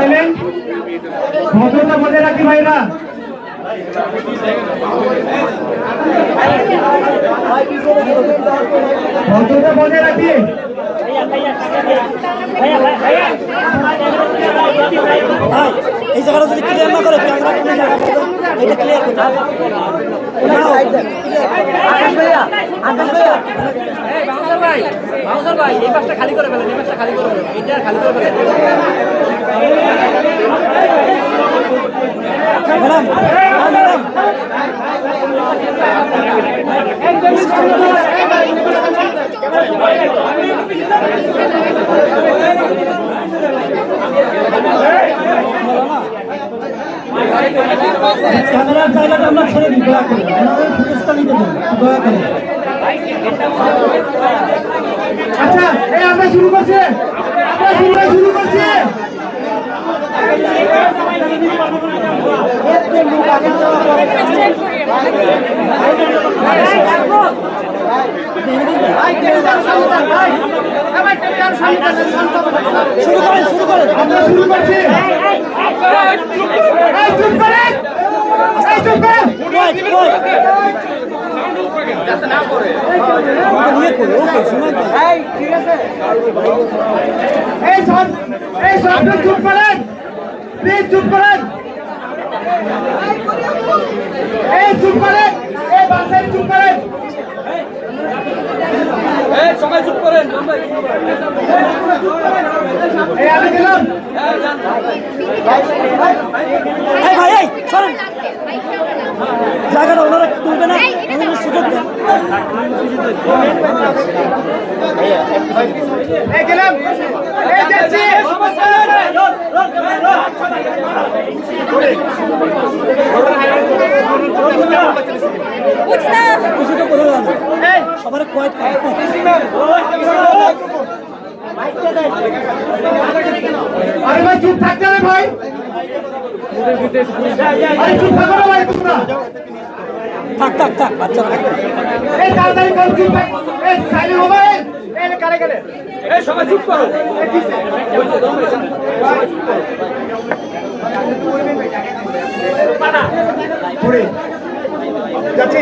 Silent ভদ্রতা বজায় রাখি ভাইরা ভদ্রতা বজায় রাখি এই জায়গাটা যদি ক্লিয়ার না করে ক্যামেরা কোন জায়গা এটা ক্লিয়ার করতে বাউন্সার ভাই এই পাশটা খালি করে ফেলেন, এই পাশটা খালি করে ফেলেন, এইটা খালি করে ফেলেন। ম্যাডাম ম্যাডাম ক্যামেরার জায়গাটা আমরা ছেড়ে দিই দয়া করে, আমাদের ফুটেজটা নিতে দেন দয়া করে। আচ্ছা এই আমরা শুরু করছি শুরু করেন আমরা শুরু করছি চুপ করেন এই সব চুপ করেন প্লিজ চুপ করেন এই চুপ করেন এই বাসায় চুপ করেন সবাই চুপ করেন। এই আমি দিলাম ভাই এই সরেন জায়গাটা ওনারা তুলবে না, ওনাদের সুযোগ দেন। এই গেলাম এই যাচ্ছি কিছুটা করে দেন সবার কোয়াইট আরে ভাই চুপ থাকতে হবে ভাই আরে চুপ থাকো না ভাই তোমরা থাক বাচ্চারা এই তাড়াতাড়ি কর চুপ থাক এই সাইলেন্ট হো ভাই এই কারে গেলে এই সবাই চুপ করো। এই কিসে যাচ্ছি